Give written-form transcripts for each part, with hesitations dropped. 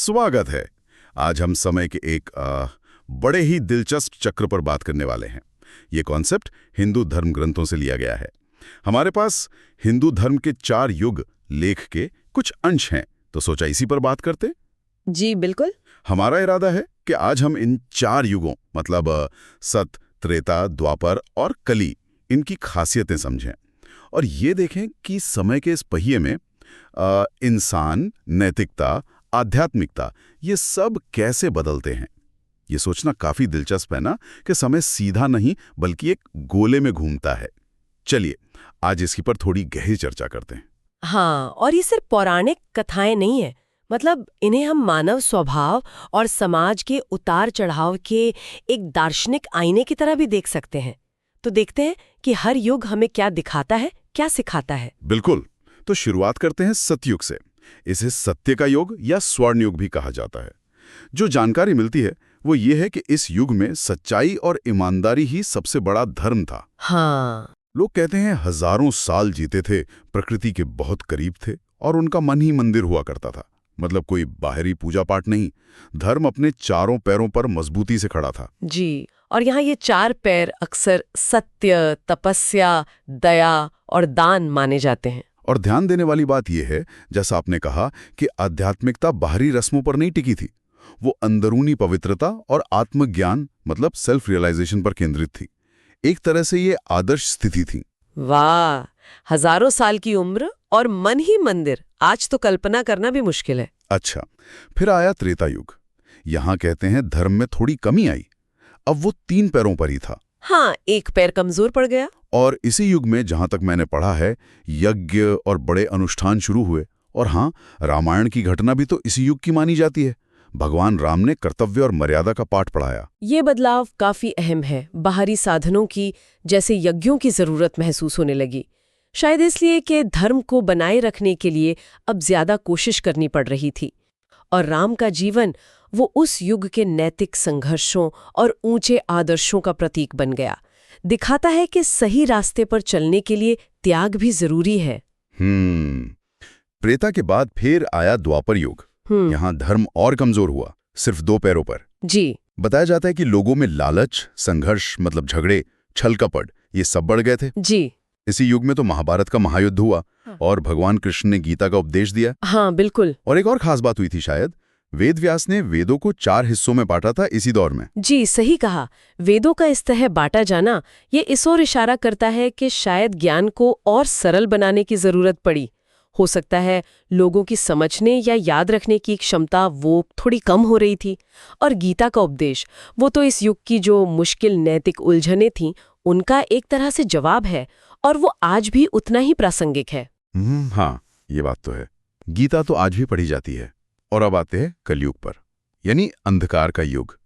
स्वागत है। आज हम समय के एक बड़े ही दिलचस्प चक्र पर बात करने वाले हैं। ये कॉन्सेप्ट हिंदू धर्म ग्रंथों से लिया गया है। हमारे पास हिंदू धर्म के 4 युग लेख के कुछ अंश हैं, तो सोचा इसी पर बात करते। जी बिल्कुल। हमारा इरादा है कि आज हम इन 4 युगों मतलब सत, त्रेता, द्वापर और कली, इनकी खासियतें समझें और ये देखें कि समय के इस पहिए में इंसान, नैतिकता, आध्यात्मिकता, ये सब कैसे बदलते हैं। ये सोचना काफी दिलचस्प है ना, कि समय सीधा नहीं बल्कि एक गोले में घूमता है। चलिए आज इसकी पर थोड़ी गहरी चर्चा करते हैं। हाँ, और ये सिर्फ पौराणिक कथाएं नहीं है, मतलब इन्हें हम मानव स्वभाव और समाज के उतार चढ़ाव के एक दार्शनिक आईने की तरह भी देख सकते हैं। तो देखते हैं कि हर युग हमें क्या दिखाता है, क्या सिखाता है। बिल्कुल। तो शुरुआत करते हैं सतयुग से। इसे सत्य का युग या स्वर्ण युग भी कहा जाता है। जो जानकारी मिलती है वो ये है कि इस युग में सच्चाई और ईमानदारी ही सबसे बड़ा धर्म था। हाँ, लोग कहते हैं हजारों साल जीते थे, प्रकृति के बहुत करीब थे और उनका मन ही मंदिर हुआ करता था। मतलब कोई बाहरी पूजा पाठ नहीं, धर्म अपने चारों पैरों पर मजबूती से खड़ा था। जी। और यहाँ ये 4 पैर अक्सर सत्य, तपस्या, दया और दान माने जाते हैं। और ध्यान देने वाली बात यह है, जैसा आपने कहा, कि आध्यात्मिकता बाहरी रस्मों पर नहीं टिकी थी। वो अंदरूनी पवित्रता और आत्मज्ञान मतलब सेल्फ रियलाइजेशन पर केंद्रित थी। एक तरह से ये आदर्श स्थिति थी। वाह, हजारों साल की उम्र और मन ही मंदिर, आज तो कल्पना करना भी मुश्किल है। अच्छा, फिर आया त्रेता युग। यहाँ कहते हैं धर्म में थोड़ी कमी आई। अब वो 3 पैरों पर ही था। हाँ, एक पैर कमजोर पड़ गया। और इसी युग में जहां तक मैंने पढ़ा है, यज्ञ और बड़े अनुष्ठान शुरू हुए। और हाँ, रामायण की घटना भी तो इसी युग की मानी जाती है। भगवान राम ने कर्तव्य और मर्यादा का पाठ पढ़ाया। ये बदलाव काफी अहम है। बाहरी साधनों की, जैसे यज्ञों की जरूरत महसूस होने लगी, शायद इसलिए कि धर्म को बनाए रखने के लिए अब ज्यादा कोशिश करनी पड़ रही थी। और राम का जीवन वो उस युग के नैतिक संघर्षों और ऊंचे आदर्शों का प्रतीक बन गया। दिखाता है कि सही रास्ते पर चलने के लिए त्याग भी जरूरी है। त्रेता के बाद फिर आया द्वापर युग। यहाँ धर्म और कमजोर हुआ, सिर्फ 2 पैरों पर। जी। बताया जाता है कि लोगों में लालच, संघर्ष मतलब झगड़े, छल कपट, ये सब बढ़ गए थे। जी। इसी युग में तो महाभारत का महायुद्ध हुआ और भगवान कृष्ण ने गीता का उपदेश दिया। हाँ बिल्कुल। और एक और खास बात हुई थी शायद, वेद व्यास ने वेदों को 4 हिस्सों में बांटा था इसी दौर में। जी सही कहा। वेदों का इस तरह बांटा जाना ये इस ओर इशारा करता है कि शायद ज्ञान को और सरल बनाने की जरूरत पड़ी। हो सकता है लोगों की समझने या याद रखने की क्षमता वो थोड़ी कम हो रही थी। और गीता का उपदेश वो तो इस युग की जो मुश्किल नैतिक उलझनें थीं उनका एक तरह से जवाब है, और वो आज भी उतना ही प्रासंगिक है। हाँ, ये बात तो है। गीता तो आज भी पढ़ी जाती है। और अब आते हैं कलयुग पर, यानी अंधकार का युग,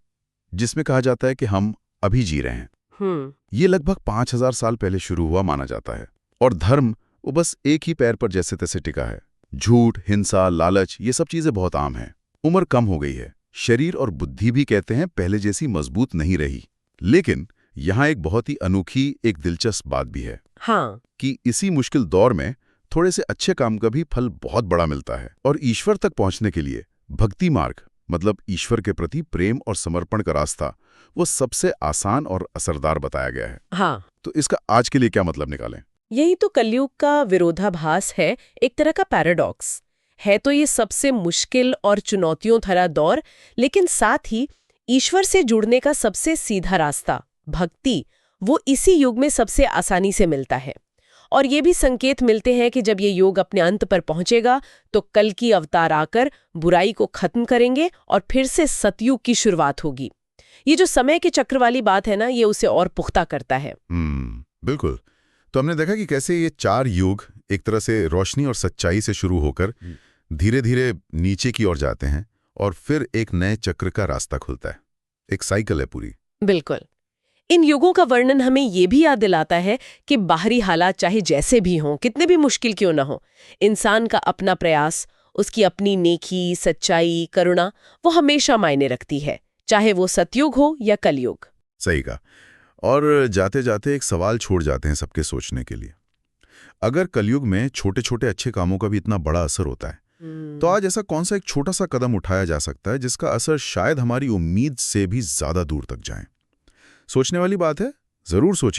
जिसमें कहा जाता है कि हम अभी जी रहे हैं। ये लगभग 5000 साल पहले शुरू हुआ माना जाता है। और धर्म वो बस एक ही पैर पर जैसे तैसे टिका है। झूठ, हिंसा, लालच, ये सब चीजें बहुत आम हैं। उम्र कम हो गई है। शरीर और बुद्धि भी कहते हैं पहले जैसी मजबूत नहीं रही। लेकिन यहाँ एक बहुत ही अनोखी, एक दिलचस्प बात भी है। हाँ। कि इसी मुश्किल दौर में थोड़े से अच्छे काम का भी फल बहुत बड़ा मिलता है। और ईश्वर तक पहुंचने के लिए भक्ति मार्ग मतलब ईश्वर के प्रति प्रेम और समर्पण का रास्ता वो सबसे आसान और असरदार बताया गया है। हाँ। तो इसका आज के लिए क्या मतलब निकालें? यही तो कलयुग का विरोधाभास है, एक तरह का पैराडॉक्स है। तो ये सबसे मुश्किल और चुनौतियों भरा दौर, लेकिन साथ ही ईश्वर से जुड़ने का सबसे सीधा रास्ता भक्ति वो इसी युग में सबसे आसानी से मिलता है। और ये भी संकेत मिलते हैं कि जब ये युग अपने अंत पर पहुंचेगा तो कल की अवतार आकर बुराई को खत्म करेंगे और फिर से सतयुग की शुरुआत होगी। ये जो समय के चक्र वाली बात है ना, ये उसे और पुख्ता करता है। बिल्कुल। तो हमने देखा कि कैसे ये 4 युग एक तरह से रोशनी और सच्चाई से शुरू होकर धीरे धीरे नीचे की ओर जाते हैं और फिर एक नए चक्र का रास्ता खुलता है। एक साइकिल है पूरी। बिल्कुल। इन युगों का वर्णन हमें ये भी याद दिलाता है कि बाहरी हालात चाहे जैसे भी हों, कितने भी मुश्किल क्यों ना हो, इंसान का अपना प्रयास, उसकी अपनी नेकी, सच्चाई, करुणा वो हमेशा मायने रखती है, चाहे वो सतयुग हो या कलयुग। सही कहा। और जाते जाते एक सवाल छोड़ जाते हैं सबके सोचने के लिए। अगर कलयुग में छोटे छोटे अच्छे कामों का भी इतना बड़ा असर होता है, तो आज ऐसा कौन सा एक छोटा सा कदम उठाया जा सकता है जिसका असर शायद हमारी उम्मीद से भी ज्यादा दूर तक जाए? सोचने वाली बात है, जरूर सोचिए।